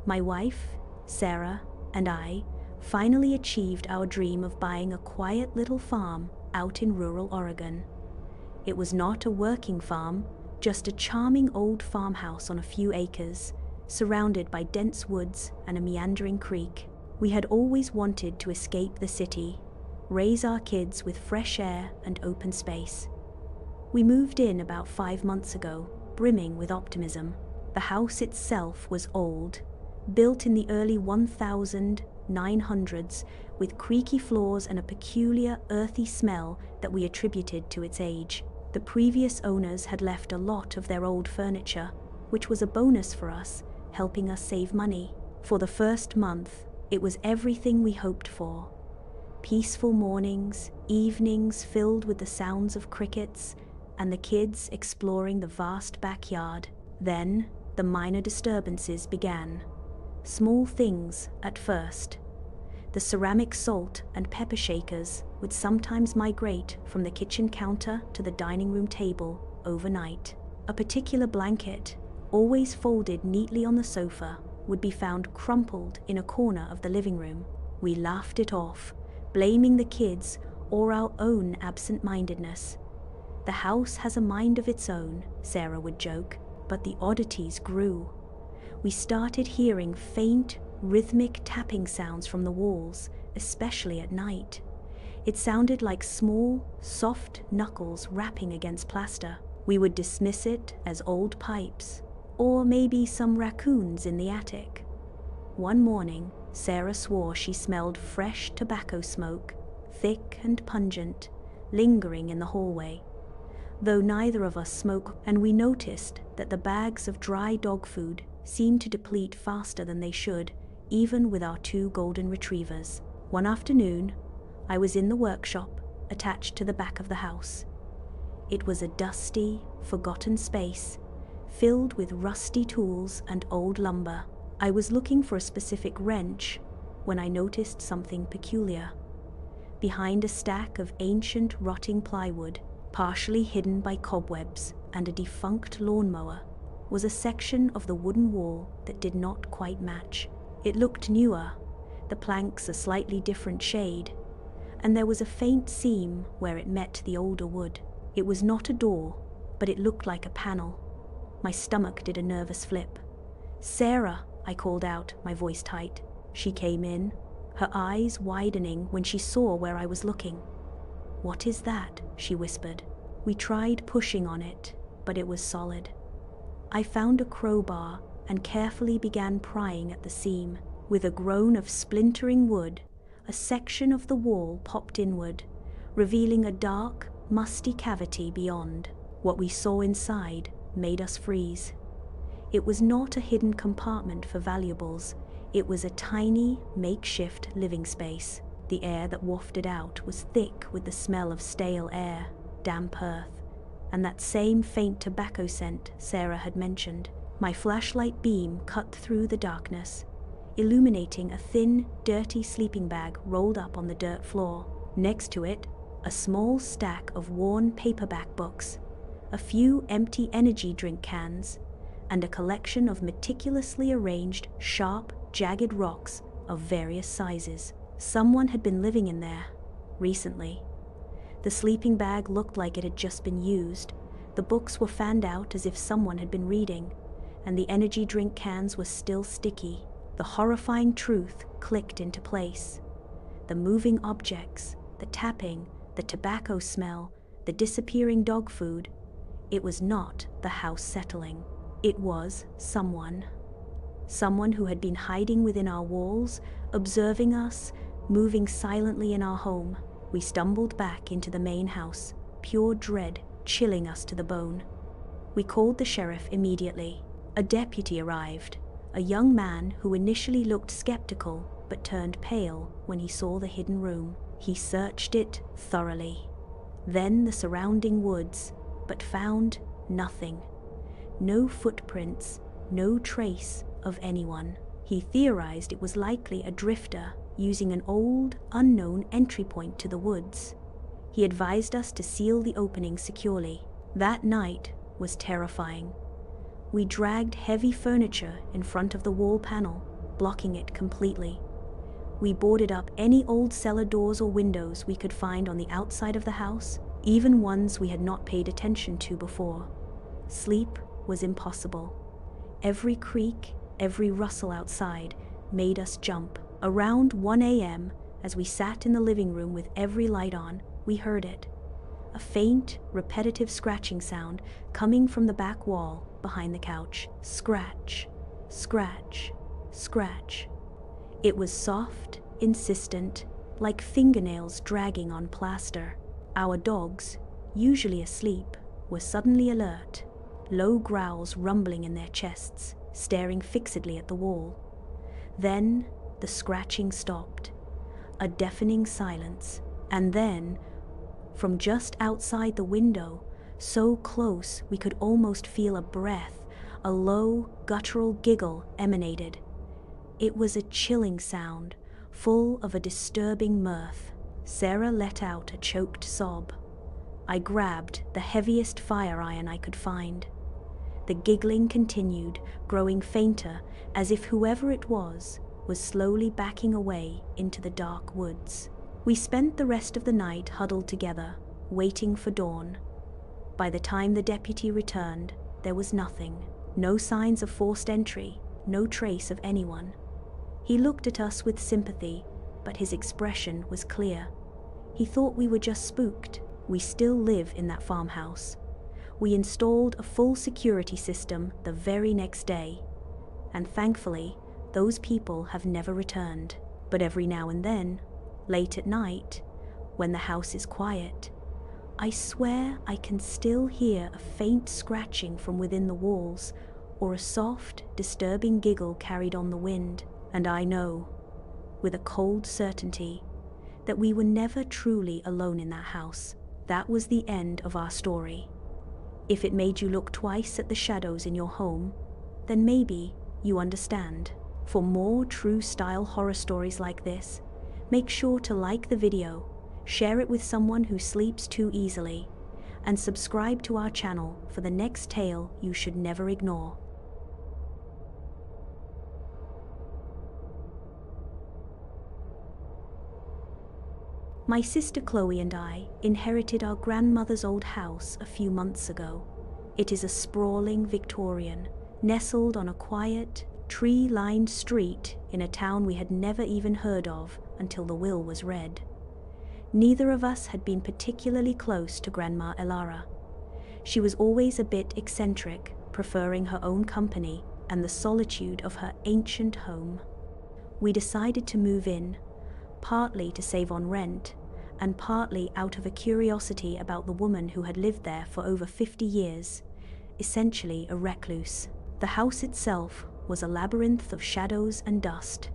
My wife, Sarah, and I finally achieved our dream of buying a quiet little farm out in rural Oregon. It was not a working farm, just a charming old farmhouse on a few acres, surrounded by dense woods and a meandering creek. We had always wanted to escape the city, raise our kids with fresh air and open space. We moved in about 5 months ago, brimming with optimism. The house itself was old, built in the early 1900s, with creaky floors and a peculiar earthy smell that we attributed to its age. The previous owners had left a lot of their old furniture, which was a bonus for us, helping us save money. For the first month, it was everything we hoped for. Peaceful mornings, evenings filled with the sounds of crickets, and the kids exploring the vast backyard. Then, the minor disturbances began. Small things at first. The ceramic salt and pepper shakers would sometimes migrate from the kitchen counter to the dining room table overnight. A particular blanket, always folded neatly on the sofa, would be found crumpled in a corner of the living room. We laughed it off, blaming the kids or our own absent-mindedness. "The house has a mind of its own," Sarah would joke, but the oddities grew. We started hearing faint, rhythmic tapping sounds from the walls, especially at night. It sounded like small, soft knuckles rapping against plaster. We would dismiss it as old pipes, or maybe some raccoons in the attic. One morning, Sarah swore she smelled fresh tobacco smoke, thick and pungent, lingering in the hallway. Though neither of us smoke, and we noticed that the bags of dry dog food seemed to deplete faster than they should, even with our 2 golden retrievers. One afternoon, I was in the workshop attached to the back of the house. It was a dusty, forgotten space, filled with rusty tools and old lumber. I was looking for a specific wrench when I noticed something peculiar. Behind a stack of ancient, rotting plywood, partially hidden by cobwebs and a defunct lawnmower, was a section of the wooden wall that did not quite match. It looked newer, the planks a slightly different shade, and there was a faint seam where it met the older wood. It was not a door, but it looked like a panel. My stomach did a nervous flip. "Sarah," I called out, my voice tight. She came in, her eyes widening when she saw where I was looking. "What is that?" she whispered. We tried pushing on it, but it was solid. I found a crowbar and carefully began prying at the seam. With a groan of splintering wood, a section of the wall popped inward, revealing a dark, musty cavity beyond. What we saw inside made us freeze. It was not a hidden compartment for valuables. It was a tiny, makeshift living space. The air that wafted out was thick with the smell of stale air, damp earth, and that same faint tobacco scent Sarah had mentioned. My flashlight beam cut through the darkness, illuminating a thin, dirty sleeping bag rolled up on the dirt floor. Next to it, a small stack of worn paperback books, a few empty energy drink cans, and a collection of meticulously arranged, sharp, jagged rocks of various sizes. Someone had been living in there, recently. The sleeping bag looked like it had just been used. The books were fanned out as if someone had been reading, and the energy drink cans were still sticky. The horrifying truth clicked into place. The moving objects, the tapping, the tobacco smell, the disappearing dog food. It was not the house settling. It was someone. Someone who had been hiding within our walls, observing us, moving silently in our home. We stumbled back into the main house, pure dread chilling us to the bone. We called the sheriff immediately. A deputy arrived, a young man who initially looked skeptical but turned pale when he saw the hidden room. He searched it thoroughly, then the surrounding woods, but found nothing. No footprints, no trace of anyone. He theorized it was likely a drifter using an old, unknown entry point to the woods. He advised us to seal the opening securely. That night was terrifying. We dragged heavy furniture in front of the wall panel, blocking it completely. We boarded up any old cellar doors or windows we could find on the outside of the house, even ones we had not paid attention to before. Sleep was impossible. Every creak, every rustle outside made us jump. Around 1 a.m., as we sat in the living room with every light on, we heard it. A faint, repetitive scratching sound coming from the back wall behind the couch. Scratch, scratch, scratch. It was soft, insistent, like fingernails dragging on plaster. Our dogs, usually asleep, were suddenly alert, low growls rumbling in their chests, staring fixedly at the wall. Then the scratching stopped. A deafening silence, and then, from just outside the window, so close we could almost feel a breath, a low, guttural giggle emanated. It was a chilling sound, full of a disturbing mirth. Sarah let out a choked sob. I grabbed the heaviest fire iron I could find. The giggling continued, growing fainter, as if whoever it was slowly backing away into the dark woods. We spent the rest of the night huddled together, waiting for dawn. By the time the deputy returned, there was nothing. No signs of forced entry, no trace of anyone. He looked at us with sympathy, but his expression was clear. He thought we were just spooked. We still live in that farmhouse. We installed a full security system the very next day, and thankfully, those people have never returned. But every now and then, late at night, when the house is quiet, I swear I can still hear a faint scratching from within the walls, or a soft, disturbing giggle carried on the wind. And I know, with a cold certainty, that we were never truly alone in that house. That was the end of our story. If it made you look twice at the shadows in your home, then maybe you understand. For more true-style horror stories like this, make sure to like the video, share it with someone who sleeps too easily, and subscribe to our channel for the next tale you should never ignore. My sister Chloe and I inherited our grandmother's old house a few months ago. It is a sprawling Victorian, nestled on a quiet, tree-lined street in a town we had never even heard of until the will was read. Neither of us had been particularly close to Grandma Elara. She was always a bit eccentric, preferring her own company and the solitude of her ancient home. We decided to move in, partly to save on rent, and partly out of a curiosity about the woman who had lived there for over 50 years, essentially a recluse. The house itself was a labyrinth of shadows and dust.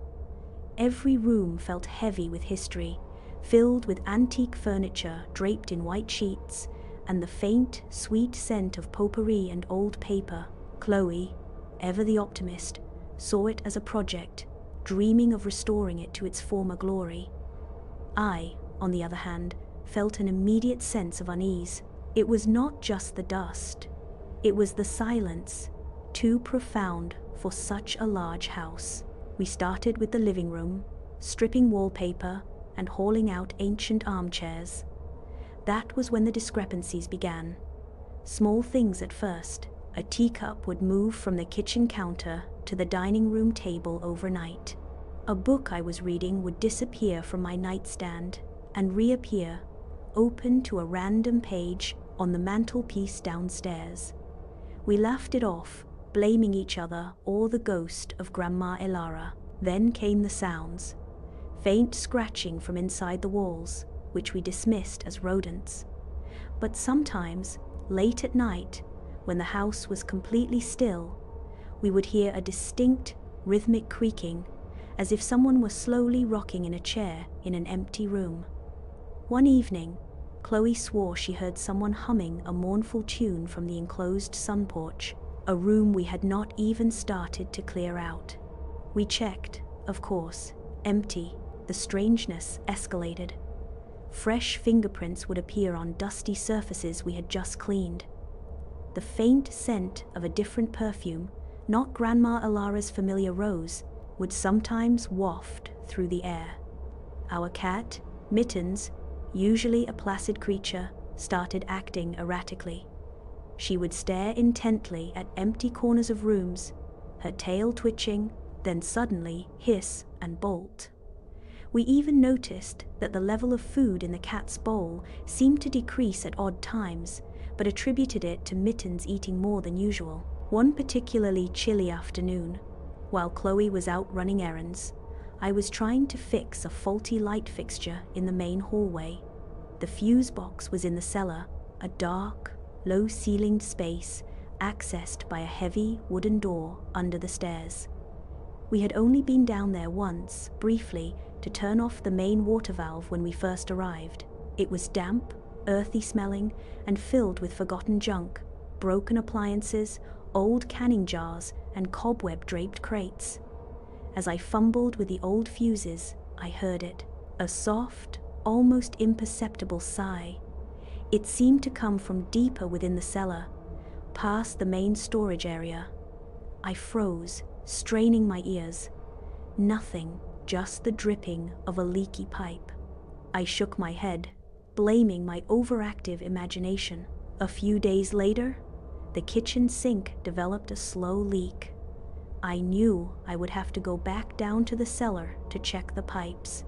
Every room felt heavy with history, filled with antique furniture draped in white sheets, and the faint, sweet scent of potpourri and old paper. Chloe, ever the optimist, saw it as a project, dreaming of restoring it to its former glory. I, on the other hand, felt an immediate sense of unease. It was not just the dust. It was the silence, too profound for such a large house. We started with the living room, stripping wallpaper and hauling out ancient armchairs. That was when the discrepancies began. Small things at first. A teacup would move from the kitchen counter to the dining room table overnight. A book I was reading would disappear from my nightstand and reappear, open to a random page on the mantelpiece downstairs. We laughed it off, blaming each other or the ghost of Grandma Elara. Then came the sounds. Faint scratching from inside the walls, which we dismissed as rodents. But sometimes, late at night, when the house was completely still, we would hear a distinct, rhythmic creaking, as if someone were slowly rocking in a chair in an empty room. One evening, Chloe swore she heard someone humming a mournful tune from the enclosed sun porch, a room we had not even started to clear out. We checked, of course, empty. The strangeness escalated. Fresh fingerprints would appear on dusty surfaces we had just cleaned. The faint scent of a different perfume, not Grandma Elara's familiar rose, would sometimes waft through the air. Our cat, Mittens, usually a placid creature, started acting erratically. She would stare intently at empty corners of rooms, her tail twitching, then suddenly hiss and bolt. We even noticed that the level of food in the cat's bowl seemed to decrease at odd times, but attributed it to Mittens eating more than usual. One particularly chilly afternoon, while Chloe was out running errands, I was trying to fix a faulty light fixture in the main hallway. The fuse box was in the cellar, a dark, low-ceilinged space accessed by a heavy wooden door under the stairs. We had only been down there once, briefly, to turn off the main water valve when we first arrived. It was damp, earthy smelling, and filled with forgotten junk, broken appliances, old canning jars, and cobweb-draped crates. As I fumbled with the old fuses, I heard it, a soft, almost imperceptible sigh. It seemed to come from deeper within the cellar, past the main storage area. I froze, straining my ears. Nothing, just the dripping of a leaky pipe. I shook my head, blaming my overactive imagination. A few days later, the kitchen sink developed a slow leak. I knew I would have to go back down to the cellar to check the pipes.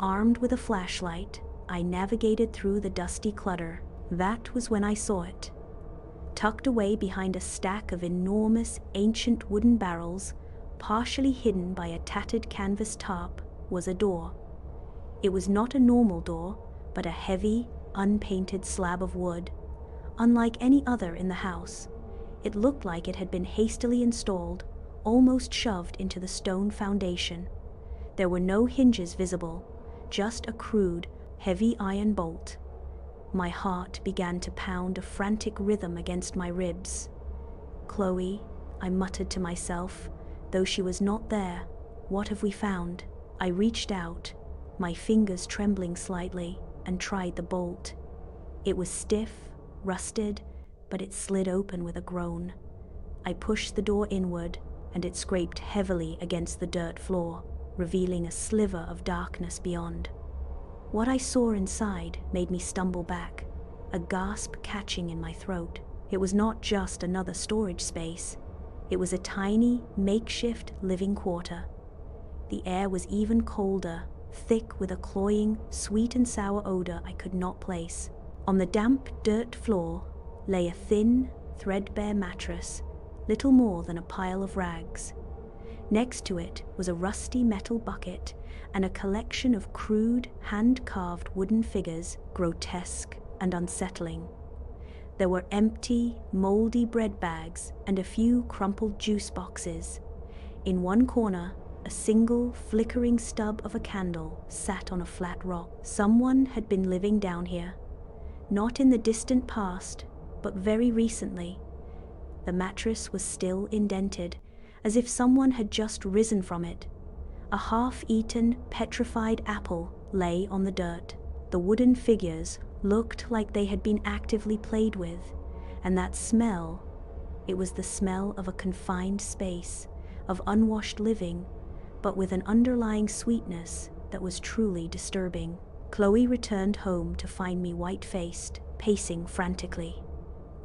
Armed with a flashlight, I navigated through the dusty clutter. That was when I saw it. Tucked away behind a stack of enormous, ancient wooden barrels, partially hidden by a tattered canvas tarp, was a door. It was not a normal door, but a heavy, unpainted slab of wood. Unlike any other in the house, it looked like it had been hastily installed, almost shoved into the stone foundation. There were no hinges visible, just a crude, heavy iron bolt. My heart began to pound a frantic rhythm against my ribs. "Chloe," I muttered to myself, though she was not there, "what have we found?" I reached out, my fingers trembling slightly, and tried the bolt. It was stiff, rusted, but it slid open with a groan. I pushed the door inward, and it scraped heavily against the dirt floor, revealing a sliver of darkness beyond. What I saw inside made me stumble back, a gasp catching in my throat. It was not just another storage space. It was a tiny, makeshift living quarter. The air was even colder, thick with a cloying, sweet and sour odor I could not place. On the damp dirt floor lay a thin, threadbare mattress, little more than a pile of rags. Next to it was a rusty metal bucket and a collection of crude, hand-carved wooden figures, grotesque and unsettling. There were empty, moldy bread bags and a few crumpled juice boxes. In one corner, a single, flickering stub of a candle sat on a flat rock. Someone had been living down here. Not in the distant past, but very recently. The mattress was still indented, as if someone had just risen from it. A half-eaten, petrified apple lay on the dirt. The wooden figures looked like they had been actively played with, and that smell, it was the smell of a confined space, of unwashed living, but with an underlying sweetness that was truly disturbing. Chloe returned home to find me white-faced, pacing frantically.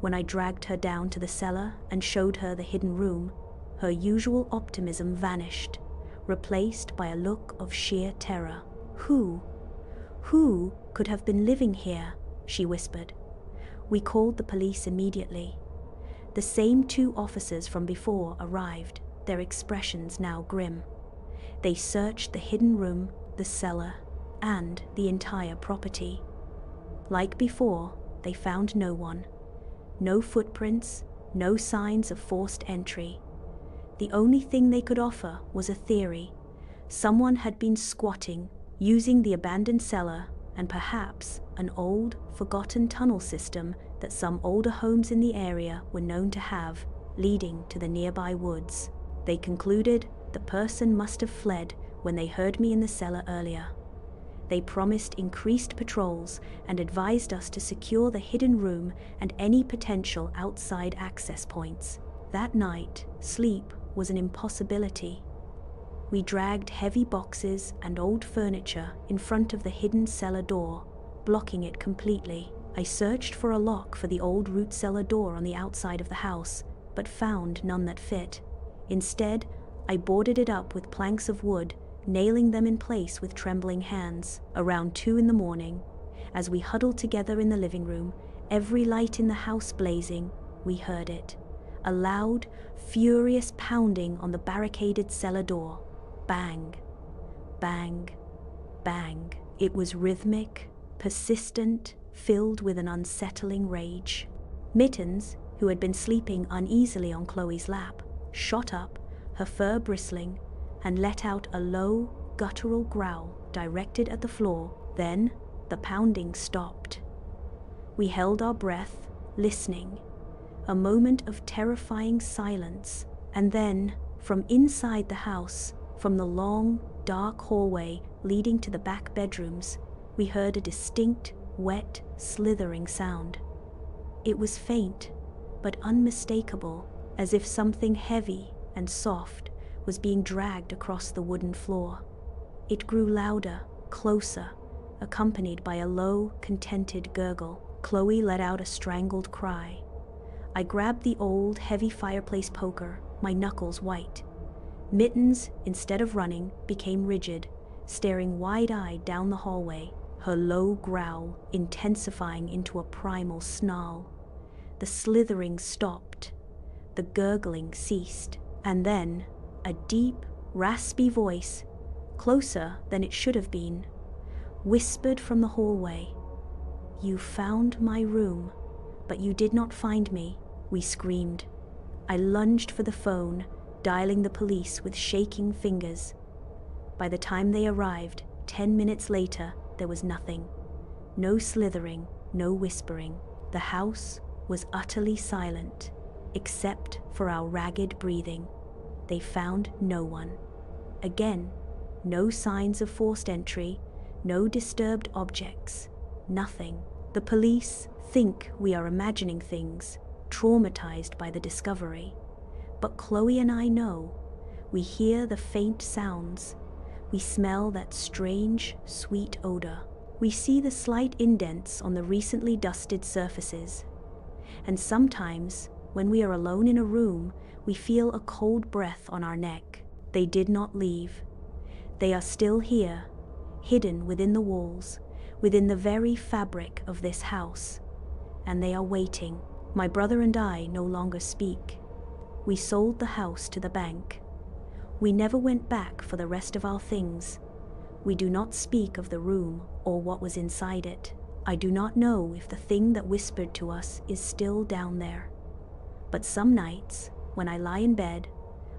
When I dragged her down to the cellar and showed her the hidden room, her usual optimism vanished, replaced by a look of sheer terror. Who could have been living here?" she whispered. We called the police immediately. The same 2 officers from before arrived, their expressions now grim. They searched the hidden room, the cellar, and the entire property. Like before, they found no one. No footprints, no signs of forced entry. The only thing they could offer was a theory. Someone had been squatting, using the abandoned cellar and perhaps an old, forgotten tunnel system that some older homes in the area were known to have, leading to the nearby woods. They concluded the person must have fled when they heard me in the cellar earlier. They promised increased patrols and advised us to secure the hidden room and any potential outside access points. That night, sleep was an impossibility. We dragged heavy boxes and old furniture in front of the hidden cellar door, blocking it completely. I searched for a lock for the old root cellar door on the outside of the house, but found none that fit. Instead, I boarded it up with planks of wood, nailing them in place with trembling hands. Around 2 in the morning, as we huddled together in the living room, every light in the house blazing, we heard it. A loud, furious pounding on the barricaded cellar door. Bang, bang, bang. It was rhythmic, persistent, filled with an unsettling rage. Mittens, who had been sleeping uneasily on Chloe's lap, shot up, her fur bristling, and let out a low, guttural growl directed at the floor. Then the pounding stopped. We held our breath, listening. A moment of terrifying silence, and then, from inside the house, from the long, dark hallway leading to the back bedrooms, we heard a distinct, wet, slithering sound. It was faint, but unmistakable, as if something heavy and soft was being dragged across the wooden floor. It grew louder, closer, accompanied by a low, contented gurgle. Chloe let out a strangled cry. I grabbed the old, heavy fireplace poker, my knuckles white. Mittens, instead of running, became rigid, staring wide-eyed down the hallway, her low growl intensifying into a primal snarl. The slithering stopped. The gurgling ceased. And then, a deep, raspy voice, closer than it should have been, whispered from the hallway, "You found my room, but you did not find me," we screamed. I lunged for the phone, dialing the police with shaking fingers. By the time they arrived, 10 minutes later, there was nothing. No slithering, no whispering. The house was utterly silent, except for our ragged breathing. They found no one. Again, no signs of forced entry, no disturbed objects, nothing. The police think we are imagining things, traumatized by the discovery. But Chloe and I know. We hear the faint sounds. We smell that strange, sweet odor. We see the slight indents on the recently dusted surfaces. And sometimes, when we are alone in a room, we feel a cold breath on our neck. They did not leave. They are still here, hidden within the walls, within the very fabric of this house. And they are waiting. My brother and I no longer speak. We sold the house to the bank. We never went back for the rest of our things. We do not speak of the room or what was inside it. I do not know if the thing that whispered to us is still down there. But some nights, when I lie in bed,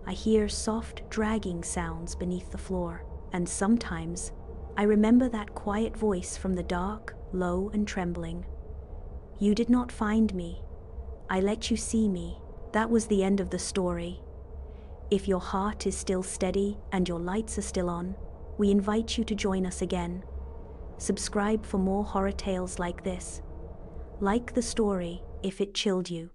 I hear soft dragging sounds beneath the floor. And sometimes, I remember that quiet voice from the dark, low and trembling. "You did not find me. I let you see me." That was the end of the story. If your heart is still steady and your lights are still on, we invite you to join us again. Subscribe for more horror tales like this. Like the story if it chilled you.